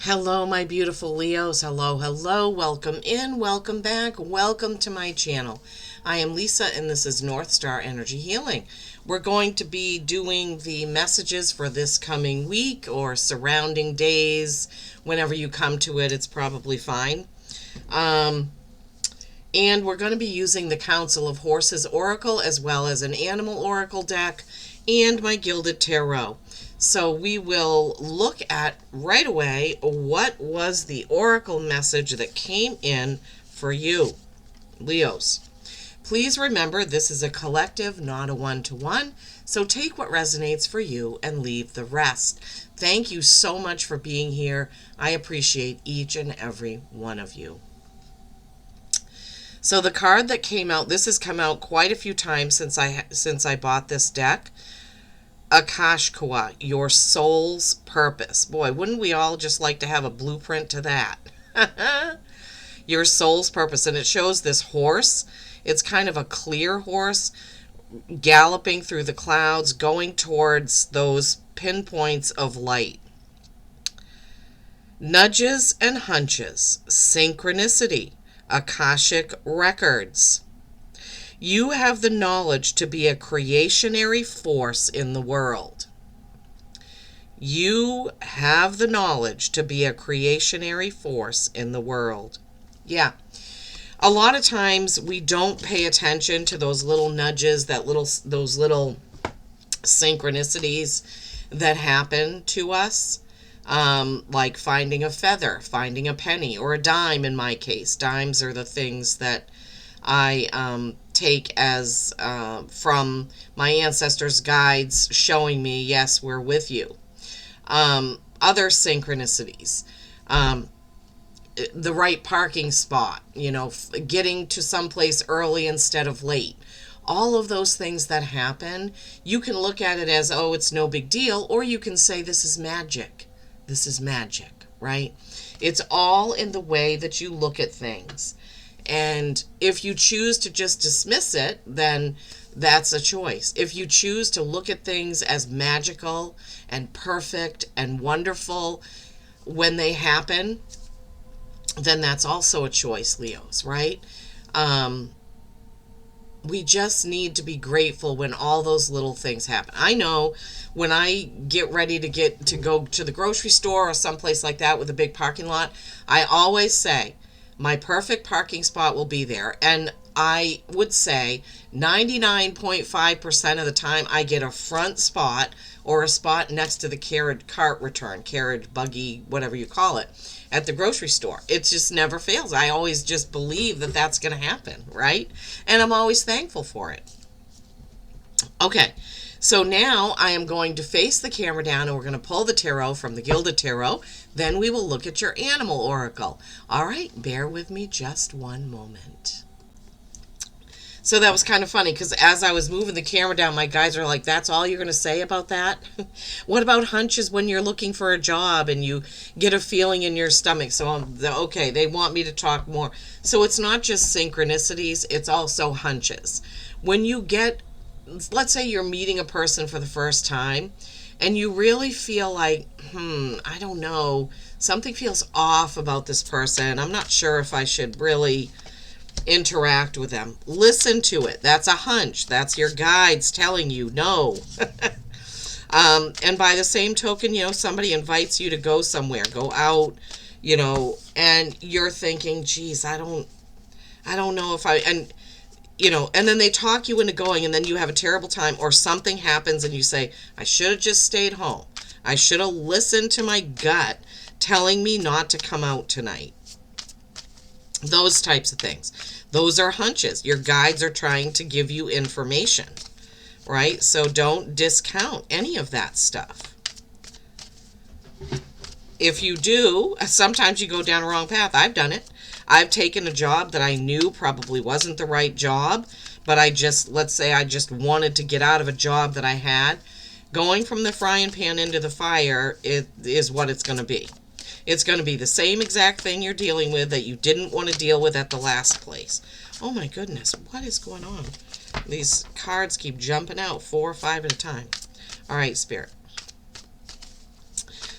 Hello, my beautiful Leos. Hello, hello. Welcome in, welcome back, welcome to my channel. I am Lisa, and this is North Star Energy Healing. We're going to be doing the messages for this coming week or surrounding days. Whenever you come to it, it's probably fine. And we're going to be using the Council of Horses Oracle as well as an Animal Oracle deck and my Gilded Tarot. So we will look at right away what was the Oracle message that came in for you, Leos. Please remember this is a collective, not a one-to-one, so take what resonates for you and leave the rest. Thank you so much for being here. I appreciate each and every one of you. So the card that came out, this has come out quite a few times since I bought this deck. Akashkawa, your soul's purpose. Boy, wouldn't we all just like to have a blueprint to that? Your soul's purpose. And it shows this horse. It's kind of a clear horse galloping through the clouds, going towards those pinpoints of light. Nudges and hunches, synchronicity, Akashic records. You have the knowledge to be a creationary force in the world. You have the knowledge to be a creationary force in the world. Yeah. A lot of times we don't pay attention to those little nudges, those little synchronicities that happen to us. Like finding a feather, finding a penny, or a dime in my case. Dimes are the things that I take as from my ancestors' guides showing me, yes, we're with you. Other synchronicities. The right parking spot, getting to someplace early instead of late. All of those things that happen, you can look at it as, oh, it's no big deal, or you can say this is magic. This is magic, right? It's all in the way that you look at things. And if you choose to just dismiss it, then that's a choice. If you choose to look at things as magical and perfect and wonderful when they happen, then that's also a choice, Leos, right? We just need to be grateful when all those little things happen. I know when I get ready to go to the grocery store or someplace like that with a big parking lot, I always say my perfect parking spot will be there. And I would say 99.5% of the time I get a front spot or a spot next to the carriage buggy, whatever you call it, at the grocery store. It just never fails. I always just believe that that's going to happen, right? And I'm always thankful for it. Okay, so now I am going to face the camera down and we're going to pull the tarot from the Gilded Tarot. Then we will look at your Animal Oracle. All right, bear with me just one moment. So that was kind of funny because as I was moving the camera down, my guys are like, that's all you're going to say about that? What about hunches when you're looking for a job and you get a feeling in your stomach? So, okay, they want me to talk more. So it's not just synchronicities, it's also hunches. When you get, let's say you're meeting a person for the first time and you really feel like, I don't know, something feels off about this person. I'm not sure if I should really interact with them. Listen to it. That's a hunch. That's your guides telling you no. And by the same token, somebody invites you to go somewhere, go out, and you're thinking, geez, I don't know if and then they talk you into going, and then you have a terrible time, or something happens and you say, I should have just stayed home. I should have listened to my gut telling me not to come out tonight. Those types of things. Those are hunches. Your guides are trying to give you information, right? So don't discount any of that stuff. If you do, sometimes you go down a wrong path. I've done it. I've taken a job that I knew probably wasn't the right job, but let's say I just wanted to get out of a job that I had. Going from the frying pan into the fire is what it's going to be. It's going to be the same exact thing you're dealing with that you didn't want to deal with at the last place. Oh my goodness, what is going on? These cards keep jumping out 4 or 5 at a time. All right, Spirit.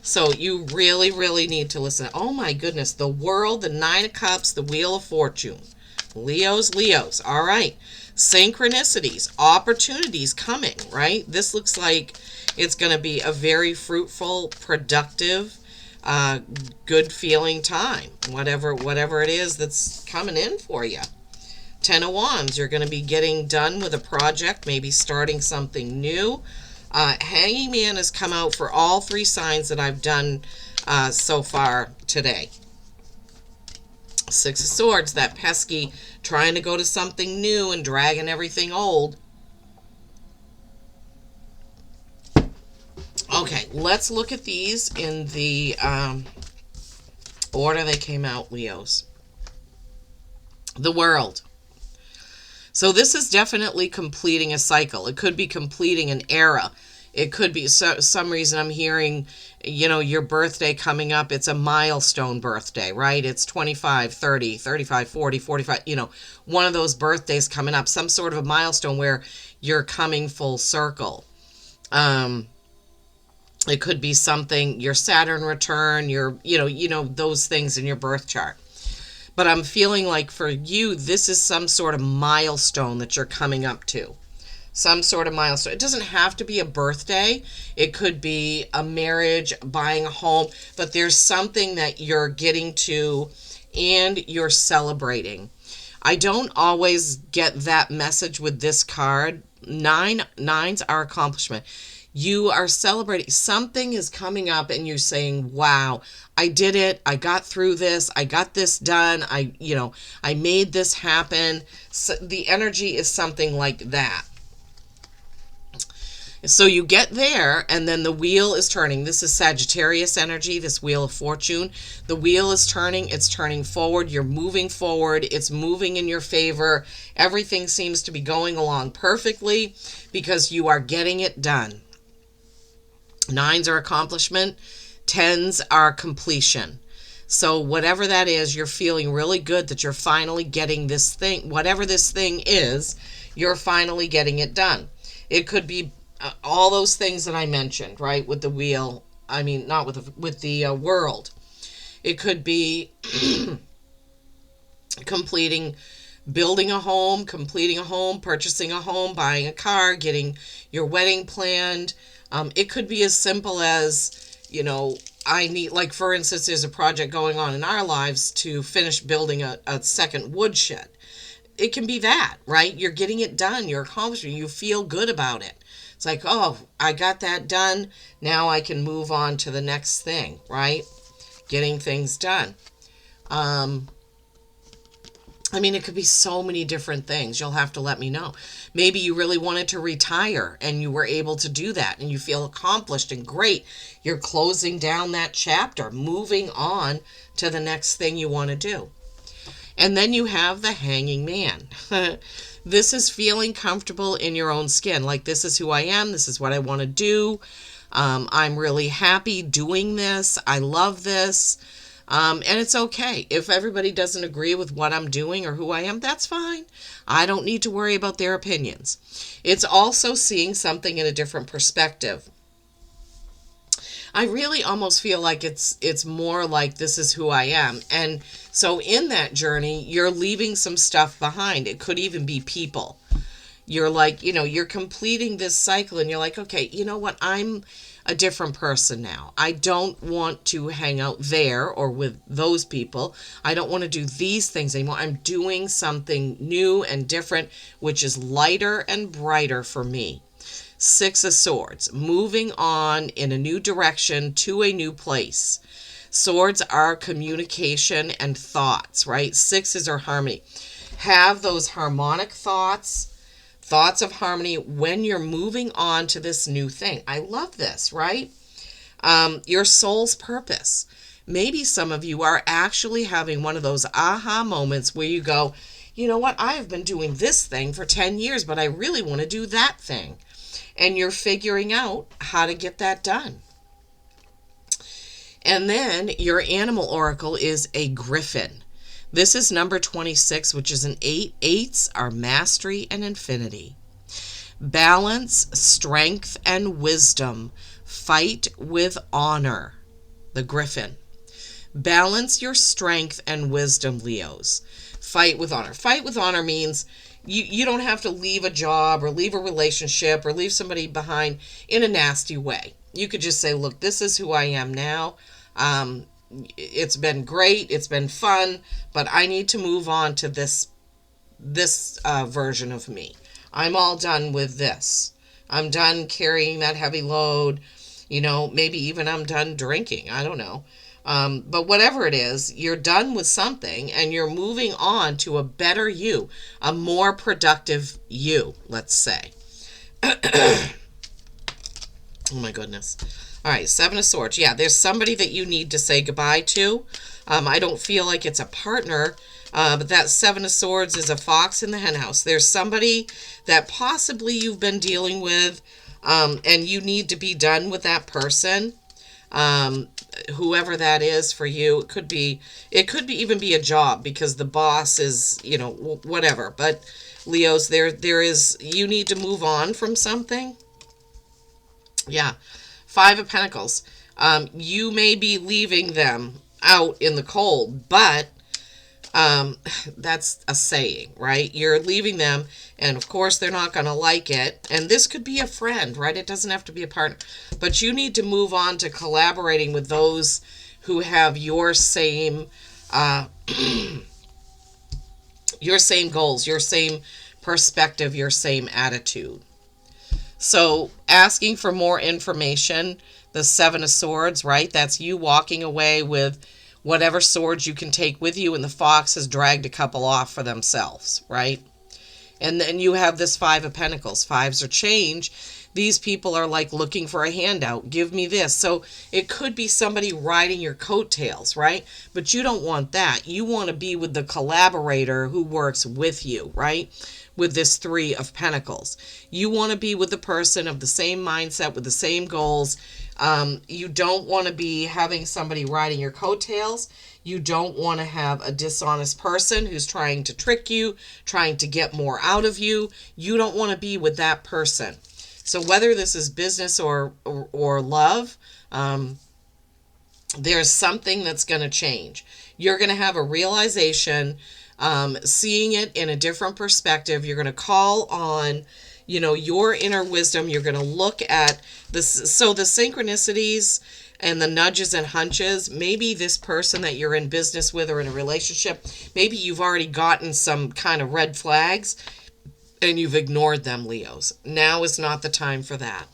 So you really, really need to listen. Oh my goodness. The World, the Nine of Cups, the Wheel of Fortune. Leos. All right. Synchronicities, opportunities coming, right? This looks like it's going to be a very fruitful, productive, good feeling time. Whatever it is that's coming in for you. Ten of Wands, you're going to be getting done with a project, maybe starting something new. Hanging Man has come out for all three signs that I've done so far today. Six of Swords, that pesky trying to go to something new and dragging everything old. Okay, let's look at these in the order they came out, Leos. The World. So this is definitely completing a cycle. It could be completing an era. It could be some reason I'm hearing, your birthday coming up. It's a milestone birthday, right? It's 25, 30, 35, 40, 45, one of those birthdays coming up, some sort of a milestone where you're coming full circle. It could be something, your Saturn return, those things in your birth chart. But I'm feeling like for you, this is some sort of milestone that you're coming up to. Some sort of milestone. It doesn't have to be a birthday. It could be a marriage, buying a home. But there's something that you're getting to and you're celebrating. I don't always get that message with this card. Nines are accomplishment. You are celebrating. Something is coming up and you're saying, wow, I did it. I got through this. I got this done. I made this happen. So the energy is something like that. So you get there and then the wheel is turning. This is Sagittarius energy, this Wheel of Fortune. The wheel is turning. It's turning forward. You're moving forward. It's moving in your favor. Everything seems to be going along perfectly because you are getting it done. Nines are accomplishment. Tens are completion. So whatever that is, you're feeling really good that you're finally getting this thing. Whatever this thing is, you're finally getting it done. It could be all those things that I mentioned, right? With the wheel. I mean, not with the world. It could be building a home, completing a home, purchasing a home, buying a car, getting your wedding planned. It could be as simple as, I need, like, for instance, there's a project going on in our lives to finish building a second woodshed. It can be that, right? You're getting it done. You're accomplishing. You feel good about it. It's like, oh, I got that done. Now I can move on to the next thing, right? Getting things done. It could be so many different things. You'll have to let me know. Maybe you really wanted to retire and you were able to do that and you feel accomplished and great. You're closing down that chapter, moving on to the next thing you want to do. And then you have the Hanging Man. This is feeling comfortable in your own skin. Like, this is who I am. This is what I want to do. I'm really happy doing this. I love this. And it's okay. If everybody doesn't agree with what I'm doing or who I am, that's fine. I don't need to worry about their opinions. It's also seeing something in a different perspective. I really almost feel like it's more like this is who I am. And so in that journey, you're leaving some stuff behind. It could even be people. You're like, you're completing this cycle and you're like, okay, you know what? I'm a different person now. I don't want to hang out there or with those people. I don't want to do these things anymore. I'm doing something new and different, which is lighter and brighter for me. Six of Swords, moving on in a new direction to a new place. Swords are communication and thoughts, right? Sixes are harmony. Have those harmonic thoughts of harmony when you're moving on to this new thing. I love this, right? Your soul's purpose. Maybe some of you are actually having one of those aha moments where you go, you know what? I have been doing this thing for 10 years, but I really want to do that thing. And you're figuring out how to get that done. And then your animal oracle is a griffin. This is number 26, which is an 8. Eights are mastery and infinity. Balance, strength, and wisdom. Fight with honor. the Griffin. Balance your strength and wisdom, Leos. Fight with honor. Fight with honor means you don't have to leave a job or leave a relationship or leave somebody behind in a nasty way. You could just say, look, this is who I am now. It's been great. It's been fun, but I need to move on to this version of me. I'm all done with this. I'm done carrying that heavy load. Maybe even I'm done drinking. I don't know. But whatever it is, you're done with something and you're moving on to a better you, a more productive you, let's say. Oh my goodness. All right, Seven of Swords. Yeah, there's somebody that you need to say goodbye to. I don't feel like it's a partner, but that Seven of Swords is a fox in the henhouse. There's somebody that possibly you've been dealing with, and you need to be done with that person. Whoever that is for you, it could be even be a job because the boss is, whatever. But Leos, there is, you need to move on from something. Yeah. Five of Pentacles. You may be leaving them out in the cold, but that's a saying, right? You're leaving them, and of course they're not going to like it. And this could be a friend, right? It doesn't have to be a partner. But you need to move on to collaborating with those who have your same your same goals, your same perspective, your same attitude. So asking for more information, the Seven of Swords, right? That's you walking away with whatever swords you can take with you, and the fox has dragged a couple off for themselves, right? And then you have this Five of Pentacles. Fives are change. These people are like looking for a handout. Give me this. So it could be somebody riding your coattails, right? But you don't want that. You want to be with the collaborator who works with you, right? With this Three of Pentacles. You want to be with the person of the same mindset, with the same goals. You don't want to be having somebody riding your coattails. You don't want to have a dishonest person who's trying to trick you, trying to get more out of you. You don't want to be with that person. So whether this is business or love, there's something that's going to change. You're going to have a realization, seeing it in a different perspective. You're going to call on, your inner wisdom. You're going to look at this. So the synchronicities and the nudges and hunches, maybe this person that you're in business with or in a relationship, maybe you've already gotten some kind of red flags and you've ignored them, Leos. Now is not the time for that.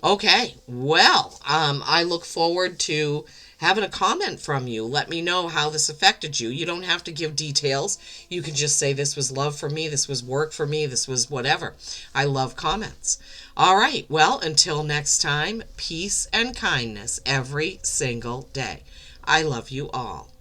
Okay, well, I look forward to having a comment from you. Let me know how this affected you. You don't have to give details. You can just say this was love for me, this was work for me, this was whatever. I love comments. All right, well, until next time, peace and kindness every single day. I love you all.